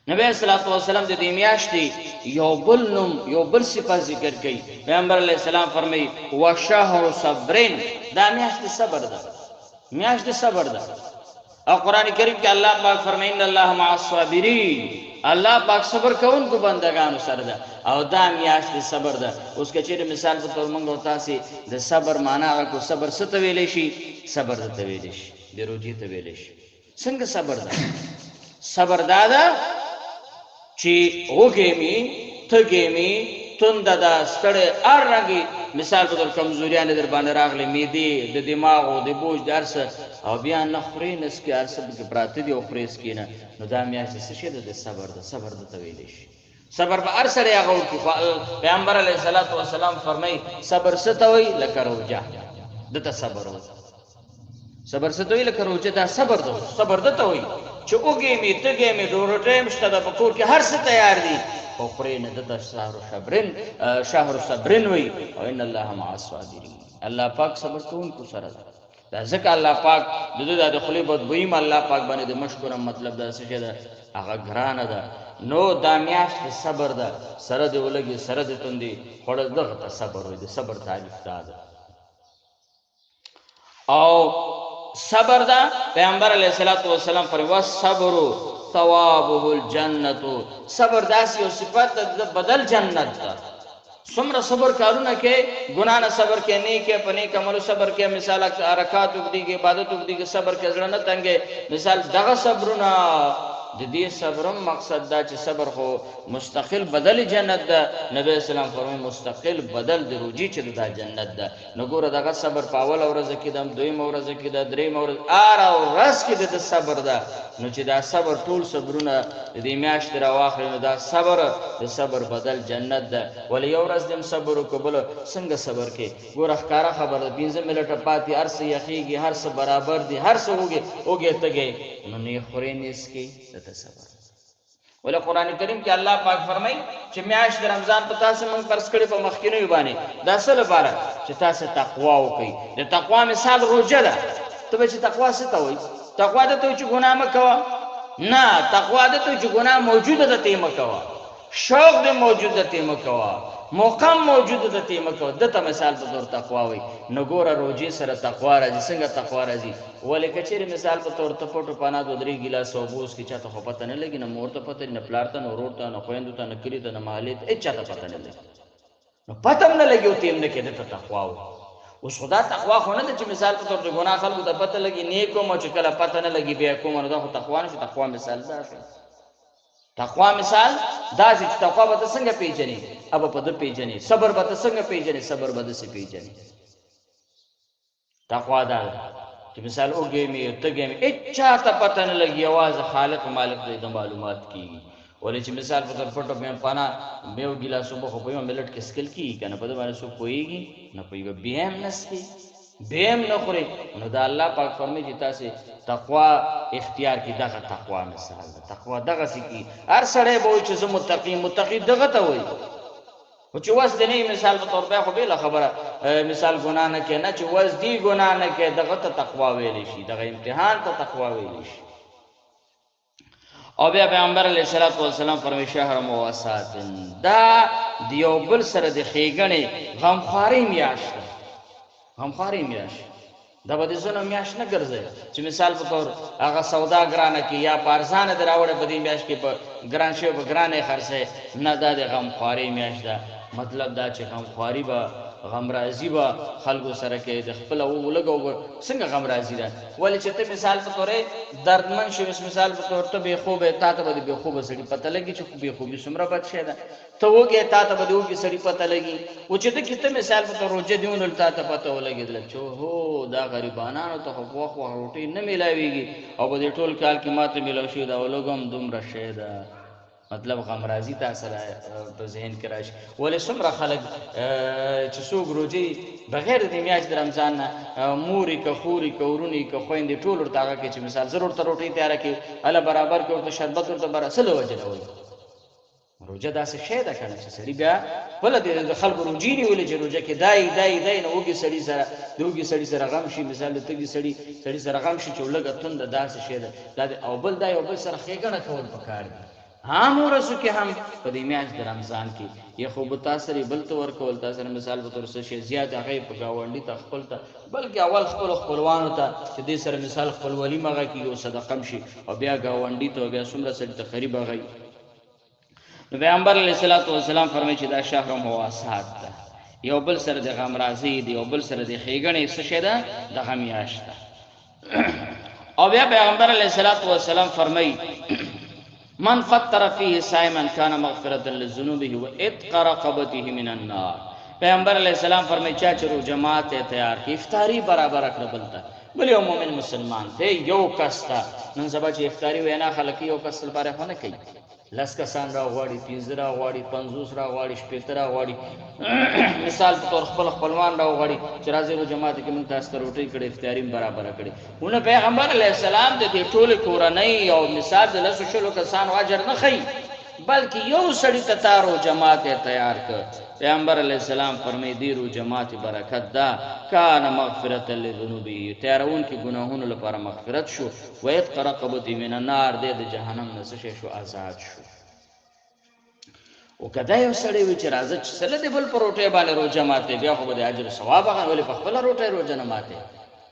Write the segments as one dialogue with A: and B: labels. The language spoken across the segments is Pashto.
A: نبی صلوات الله والسلام د دې میاشتې یو بل صفات ذکر کړي. پیغمبر علیه السلام فرمایي وشهر صبرین، دا میاشت صبر ده، میاشت صبر ده. او قران کریم کې الله پاک فرمایي ان الله مع الصابرین، الله پاک صبر کوونکو بندگانو سره ده او دا میاشت صبر ده. اوس که چیرې مثال په تور موږ او تاسو د صبر معنا کو صبر څه ته ویلې شي؟ صبر ته ویلې شي، د روزي ته ویلې شي. څنګه صبر ده؟ صبر ده چې وګېمی تګېمی تند ده ستړی هر رنګي مثال په تور کمزوریان در باندې راغلي، میدې د دماغ او د بوج درس او بیا نه خوري نس کې هر څه کې پراته دي او خوري سکینه، نو دا میاشت څه شي د صبر ده. صبر د تویل شي، صبر په هر سره هغه کې. پیغمبر علیه الصلاۃ والسلام فرمای صبر ستوي لکه روزه، دته صبر و. صبر ستوي لکه روزه، دا صبر ده. صبر دته وي چې اوګې می تګې می ډور ټیم شته د پکور کې هر څه تیار دي او خوري نه د شهر صبرن وي. او ان الله مع الصابرین، الله پاک صبر کوونکو سره ده. دا ځکه الله پاک د خلی بدبویم الله پاک باندې د مشکورم مطلب دا څه ده هغه ګرانه ده. نو دا میاشت صبر ده، سره دی ولګي سره دی توندي خړل دغه ته صبر وي. د صبر تعریف ده. او صبر ده پیغمبر علیه الصلاۃ والسلام پر والصبر ثوابه الجنه، صبر داسې یو صفات ده بدل جنت ده. څومره صبر کارونه کې ګنا نه صبر کې نه کې پنه کمل صبر کې مثال حرکات وګدي کې عبادت وګدي کې صبر کې ځړه نه تنګي مثال دغه صبرونه د دې صبرم مقصد دا چې صبر خو مستقل بدل جنت ده. نبی اسلام فرمایي مستقل بدل د روجي چې د جنت ده. نو ګوره دغه صبر په اول ورځ کې د دویم ورځ کې د دریم ورځ ورځ کې د صبر ده. نو چې دا صبر ټول صبرونه د دې میاشت راواخلي نو دا صبر د صبر بدل جنت ده. ولې یو ورځ دم صبر وکبل څنګه صبر کې ګوره ښکارا خبر ده 15 منټه پاتې هر څه یخيږي هر څه برابر دي هر څه اوګه تګي نو نه خوري نس کې صبر. ول قران کریم کې الله پاک فرمای چې میاشت د رمضان په تاسو موږ فرض کړی په مخکینو باندې دا څه لپاره چې تاسو تقوا وکړي. د تقوا مثال روزه ده. ته به چې تقوا څه ته وایي؟ تقوا ده ته چې ګناه مکوه نه، تقوا ده ته چې ګناه موجوده ده ته مکوه، شوق دې موجوده ته مکوه، موقم موجوده ده ته مکوه. دته مثال په تور تقوا وایي. نو ګوره روزي سره تقوا راځي. څنګه تقوا راځي؟ ولې کچېره مثال په تور ته پټو پانا دو درې ګلاس او بوس کې چاته خو پته نه لګي، نه مور ته پته نه پلار ته نه ورور ته نه خويندو ته نه کلی ته نه محلې ته هیڅ چاته پته نه لګي. نو پته نه لګي او تیم نه کې د تقوا و. اوس خدا تقوا خو نه چې مثال په تور د ګناه خلکو ته پته لګي نیکو مو چې کله پته نه لګي بیا کوم نه دا خو تقوا نه شي. تقوا مثال دا شي. تقوا مثال دا چې تقوا به څنګه پیژني اب په د پیژني، صبر به څنګه پیژني صبر به څه پیژني. تقوا دا چې مثال اوګې می تګې می اچھا ته پته نه لګي आवाज خالق مالک دې د معلومات کیږي. ولې چې مثال په تور پټو مې پانا میو ګلاس وبو خو په ملت کې سکل کی کنه په دې باندې سو کویږي نه پویږي بهم نسکی بهم نه خوري. نو دا الله پاک فرمایي چې تاسو تقوا اختیار کی دغه تقوا مثال ده. تقوا دغه سکی هر سړی به چې زه متقی دغه ته وایي. او چې واس دې نه مثال په تور به خو به خبره مثال ګنا نه کې نه چې واس دی ګنا نه کې دغه ته تقوا ویل شي، دغه امتحان ته تقوا ویل شي. او بیا پیغمبر علیه الصلاۃ والسلام فرمایي شهر مواسات، دا دیو بل سره د خېګنې غمخواري میاشت، غمخواري میاشت دا به زونه میاشت نه ګرځي چې مثال په تور هغه سودا ګرانه کې یا پارزانه دراوړه په دې میاشت کې په ګران شی په ګرانه خرڅه نه، دا د غمخواري میاشت ده. مطلب دا چې غمخواري به غم راضی با خلکو سره کې د خپل ولګو څنګه غم راضی ده. ولې چې ته مثال په تور دردمن شې مثال په تور ته به خوبه تا ته به خوبه سړي پته لګي چې به خوبي سمره بد شه ده ته وګه تا ته به وګه سړي پته لګي. او چې ته کته مثال په تور روزه دیونه تا ته پته ولګیدل چې هو دا غریبانو ته خو وخت روټي نه ملاويږي او په دې ټول کال کې ماته ملاوي شي دا ولګم دومره شه ده. مطلب غم راضی تاسو په ذهن کې راشي. ولې څومره خلک چې څوک روزي بغیر د میاشت د رمضان نه موري که خوري که ورونی که خويندې ټول ورته کې چې مثال ضرور ته روټي تیار کړي اله برابر کې ورته شربت ورته برسل وجه وي. روزه داسې شی ده کنه چې سړي بیا بل د خلکو روزي نیولې چې روزه کې دای نه وګي سړي سره دوګي سړي سره غم شي مثال د تګي سړي سره غم شي چې لګه توند داسې شی ده. دا او بل دای او بل سره خېګنه کول پکار دي. عام ورځو کې هم په دې میاشت د رمضان کې یا خو به تاسو لري بل ته ورکول تاسو مثال به تر څه شي زیات هغه په گاونډي ته خپل ته بلکې اول خپلوانو ته چې دې سره مثال خپل ولی مغه کې یو صدقه شي او بیا گاونډي ته بیا څومره سره تقریبا غي نو پیغمبر علیه الصلاۃ والسلام فرمایي چې دا شهر مواسات ده یو بل سره د غم راضي دی یو بل سره د خېګنې څه شه ده د غم میاشت ده او بیا پیغمبر علیه الصلاۃ والسلام فرمایي من فطر فيه صائما كان مغفرة لذنوبه واتق رقبته من النار پیغمبر علیہ السلام فرمایي چې رو جماعت تیار کی افطاری برابر کړ بلته بل یو مؤمن مسلمان ته یو کس تا نن سبا چې افطاری وینا خلک یو کس لپاره نه کوي لس کسان را غواړي 15 را غواړي 50 را غواړي 70 را غواړي مثال په تور خپلوان را غواړي چې راځي رو جماعت کې موږ تاسو ته روټي کړي افطاری برابر کړي ونه پیغمبر علیہ السلام د دې ټول کورنۍ او مثال د لسو شلو کسان اجر نه خي بلکې یو سړی ته تارو جماعت تیار کړ پیغمبر علیہ السلام فرمای دی رو جماعت برکت دا کان مغفرت للذنوبی تیارون کی گناهونو لپاره مغفرت شو و یتق رقبتی من النار د جهنم نسشه شو آزاد شو او کدا یو سړی وی چې راځي چې سره د بل پروټه باندې رو جماعت بیا خو به اجر ثواب هغه ولې په خپل روټه رو جماعت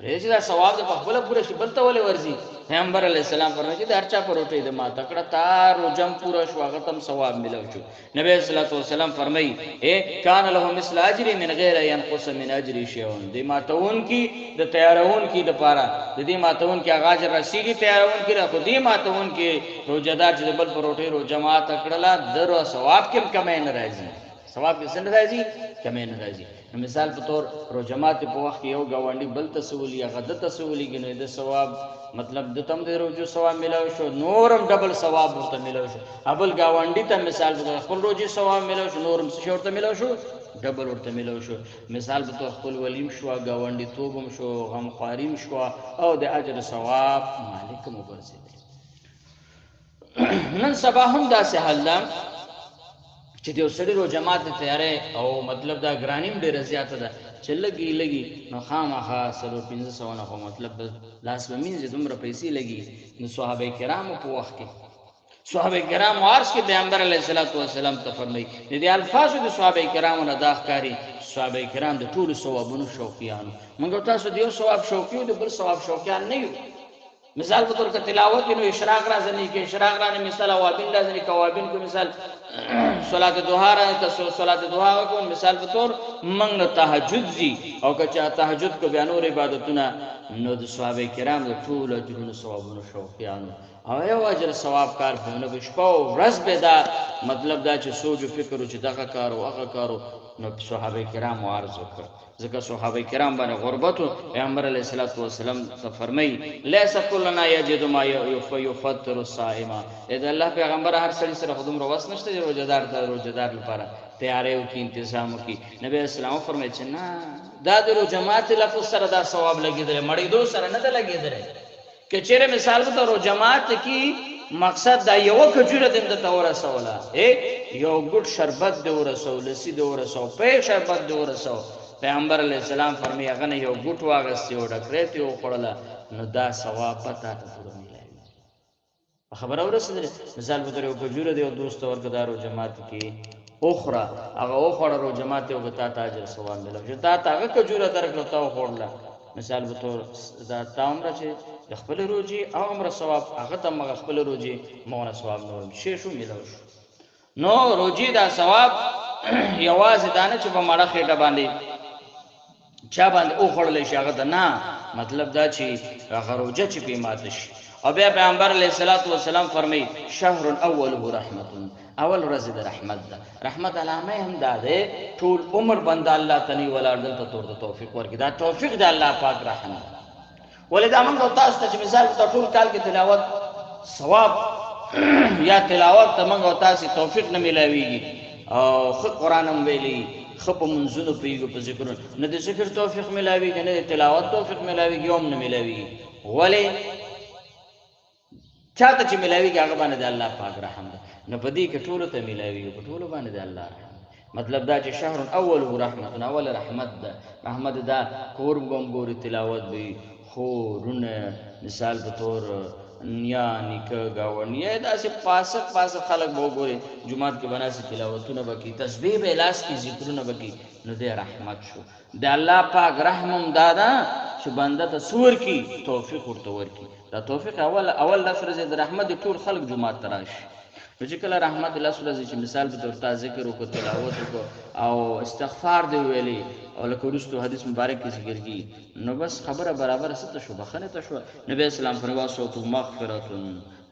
A: پرېږي دا ثواب د خپل پوره شي بل ته ولې ورزي پیغمبر علیہ السلام فرمایي چې هر چا پر روټي د ما تکړه تار او جم پورا شو هغه تم ثواب ملو شو نبی صلی الله علیه وسلم فرمایي اے کان له مثل اجر من غیر ينقص من اجر شيء د ماتون کی د تیارون کی د پاره د دې ماتون کی اغاز رسیږي تیارون کی راخو دې ماتون کی روزدار چې بل پر روټي رو جماعت کړلا درو ثواب کم کمه نه راځي ثواب کې څنګه راځي کمه نه راځي مثال په تور رو جماعت په وخت یو گاونډي بل تسولی غد تسولی ګنې د ثواب مطلب د تم د روزو ثواب ملو شو نورم ډبل ثواب ورته ملو شو ابل گاونډي ته مثال په خپل روزي ثواب ملو شو نورم څه ورته ملو شو ډبل ورته ملو شو مثال په تور خپل ولیم شو گاونډي توبم شو غم خواریم شو او د اجر ثواب مالک مبرزي نن سبا هم دا سه حل چې دیو سړي رو جماعت تیارې او مطلب دا ګرانیم ډېر زیاته ده چې لګي نو خامخا سلو 1500 نه مطلب لاس ومینځي دومره پیسې لګي نو صحابه کرامو په وخت کې صحابه کرام وارث کې پیغمبر علیه الصلاۃ والسلام ته فرمایي دې الفاظ د صحابه کرامو نه داخکاری صحابه کرام د ټول ثوابونو شوقیان موږ تاسو دیو ثواب شوقیو د بل ثواب شوقیان نه یو مثال په تور ک تلاوت نو اشراق راځنی کې اشراق راځنی مثال اوابین راځنی کوابین کو مثال صلات دوحه راځي صلات دوحه کو مثال په تور منګ تهجد زی او که چا تهجد کو بیا نور عبادتونه نو د صحابه کرام د ټول اجرونو ثوابونو شوقیانو او یو اجر ثواب کار په نو بشپو ورځ به دا مطلب دا چې سوچ او فکر چې دغه کار او هغه کارو نو صحابه کرام عرض وکړ ځکه صحابه کرام باندې غربت پیغمبر علیه الصلاۃ والسلام ته فرمایي لیس کلنا یجد ما یفطر الصائم اذا الله پیغمبر هر سړي سره خودم رواس نشته روزدار لپاره تیارې او کی تنظیم کی نبی اسلام فرمایي چې نه دا د جماعت لفظ سره دا ثواب لګیدل مړې دو سره نه ده لګیدل که چیرې مثال په تور جماعت کی مقصد دا یو کجوره د تور سواله یو ګډ شربت د ورسول سی د ورسو په شربت د ورسو پیغمبر علیہ السلام فرمایي هغه نه یو ګټ واغستی او ډکرېت یو خړله نو دا ثواب پتا ته پوره ملایي خبره ورسېده مثال په تور یو کجوره دی او دوست ورګدارو جماعت کې اخرى هغه اخرى رو جماعت یو غتا تاجر ثواب ملو چې تا هغه کجوره درکړه تا خړله مثال په تور دا تامره چې خپل روزي او امر ثواب هغه ته مغ خپل روزي مونږه ثواب نور شي شو ملو نو روزي دا ثواب یوازې دانه چې په مړه خېټه باندې چا باندې او خړلې شي هغه نه مطلب دا چې هغه روزه چې په ماته شي او بیا پیغمبر علیه الصلاۃ والسلام فرمایي شهر اوله رحمت اول ورځ د رحمت ده رحمت علامه هم ده ټول عمر بند الله تعالی ولادل ته تور توفیق ورکړي دا توفیق د الله پاک رحمت ولدا موږ تاسو ته مثال ټول کال کې تلاوت ثواب یا تلاوت ته موږ تاسو توفیق نه ملایويږي او خو قران هم ویلي خپ منزونو پیګو په ذکرون نه د ذکر توفیق ملاوي کنه د تلاوت توفیق ملاوي یوم نه ملاوي ولی چاته چې ملاوي هغه باندې الله پاک رحم ده نه پدې کې ټول ته ملاوي په ټول باندې الله رحم مطلب دا چې شهر اول رحمت اول رحمت ده رحمت ده کور ګم ګوري تلاوت وي خو رونه مثال په تور یا نیکه گاونډي یا داسې فاسق خلک به وګورې جومات کې بناسي تلاوتونه به کوي تسبیح به لاس کې ذکرونه به کوي نو دی رحمت شو د الله پاک رحم هم دا ده چې بنده ته سور کی توفیق ورته ورکي دا توفیق اول لفظ د رحمت د ټول خلک جومات ته راشي نو چې کله رحمت الله سره چې مثال به درته ذکر وکړو تلاوت وکړو او استغفار دی ویلي او لکه وروستو حدیث مبارک کې ذکر کی نو بس خبره برابر ست شو بخنه ته شو نبی اسلام فرمایي تو مغفرت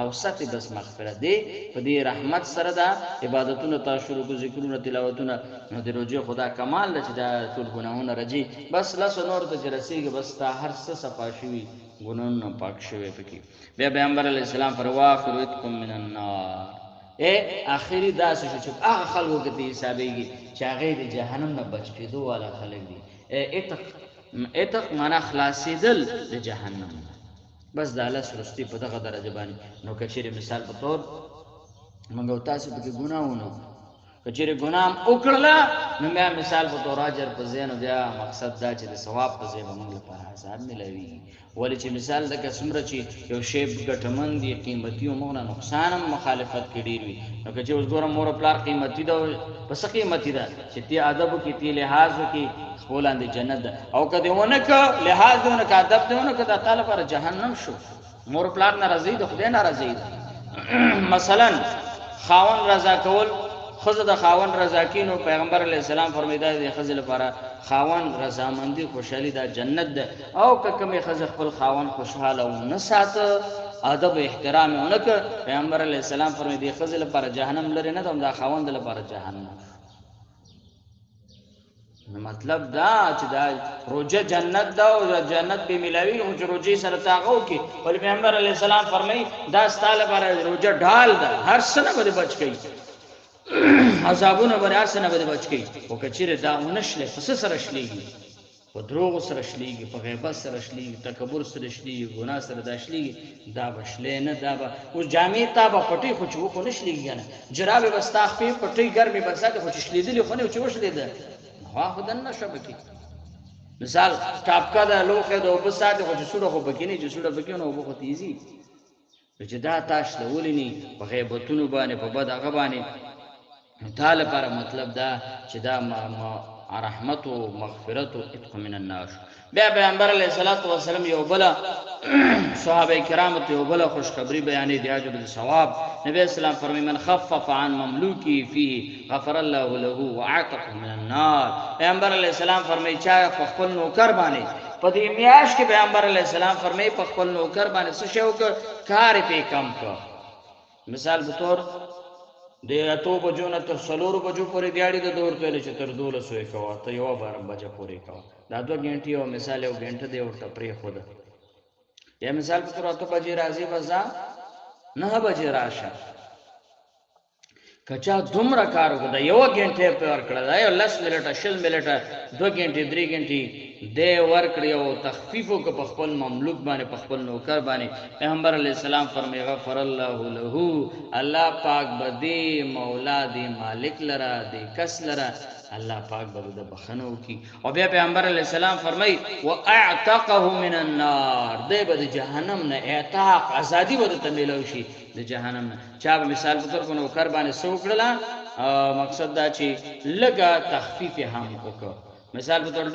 A: او ستي بس مغفرت دی په دې رحمت سره دا عبادتونه تاسو شروع کو ذکرونه تلاوتونه نو د روزي خدا کمال چې دا ټول ګناهونه رجي بس لاس نور ته رسیږي بس تا هر څه صفا شوي ګناهونه پاک شوي پکې بیا پیغمبر علی السلام فرواخرتکم من النار اخری داسې شو چې هغه خلکو کې حسابېږي چې هغه د جهنم نه بچ کېدو والا خلک دي اتق معنا خلاصېدل د جهنم بس د الله سرستی په دغه درجه باندې نو کچېرې مثال په تور موږ تاسو پکې ګناهونه کچېرې ګناه وکړله نو بیا مثال په تور اجر په زینو بیا مقصد دا چې د ثواب په ځای به موږ لپاره حساب ملوي ولې چې مثال د کسمره چې یو شی ګټمن دي قیمتي او موږ نه نقصان هم مخالفت کې ډیر وي نو که چې اوس ګورم مور پلار قیمتي ده پس قیمتي ده چې تی ادب کې تی لحاظ کې خپلاندې جنت ده او کدی ونه ک لحاظ ونه ک ادب ته ونه ک د تعالی پر جهنم شو مور پلار ناراضي ده خدای ناراضي مثلا خاون رضا کول خزه د خاون رضا کینو پیغمبر علی السلام فرمایدا د خزه لپاره خاون رضامندی خوشحالي دا جنت ده او که کومه خزه خپل خاون خوشاله و نه سات ادب احترام اونک پیغمبر علی السلام فرمایي خزه لپاره جهنم لري نه دا خاون د لپاره جهنم مطلب دا چې دا روزه جنت دا او جنت به ملاوي او چې روزي سره تاغو کې ول پیغمبر علی السلام فرمایي دا ستاله لپاره روزه ډال ده هر څه نه به بچ کی عذابونه بر هر څه نه به بچ کی او کچېره دا ونشله پس سره شلېږي په دروغ سره شلېږي په غیبت سره شلېږي تکبر سره شلېږي ګناه سره دا شلېږي دا بشلې نه دا به اوس جامې تا به پټي خو چې خو نشلېږي نه جرابې بستا خپې پټي ګرمې بساته خو چې شلېدلې خو نه چې وشلېده هغه خدای نه شبکی مثال ټاپکا د لوخه د وبساته خو چې سوره خو بکینی چې سوره بکینو وبو خو تیزی چې دا تاش لولینی په غیبتونو باندې په بد هغه باندې تعالی پر مطلب دا چې دا رحمت او مغفرت او اتق من النار بیا پیغمبر علیه الصلاۃ والسلام یو بل صحابه کرام ته یو بل خوشخبری بیانې دی اجر د ثواب نبی اسلام فرمایي من خفف عن مملوکی فيه غفر الله له واعتق من النار پیغمبر علیه السلام فرمایي چې په خپل نوکر باندې په دې میاش کې پیغمبر علیه السلام فرمایي په خپل نوکر باندې څه شو کار په کم کا مثال به تور د اتو بجو نه تر څلورو بجو پورې دیاړي د دور ته چې تر 1200 کوا ته یو 12 بجه پورې کوا دا 2 غنټې او مثال یو غنټه دی ورته پرې خو ده یا مثال په تر 8 بجې راځي بزا 9 بجې راشه کچا دومره کار وکړه یو غنټه په ور کړه دا یو 10 منټه 20 منټه 2 غنټې 3 غنټې د ور کړی او تخفیفو کو په خپل مملوک باندې په خپل نوکر باندې پیغمبر علی السلام فرمایي غفر الله له الله پاک بدی مولا دی مالک لرا دی کس لرا الله پاک به د بخنو کی او بیا پیغمبر علی السلام فرمایي واعتقه من النار دی به د جهنم نه اعتاق ازادي به ته ملو شي د جهنم نه چا مثال په تور کو نوکر باندې سو کړلا مقصد دا چې لګا تخفیف هم وکړه مثال په تور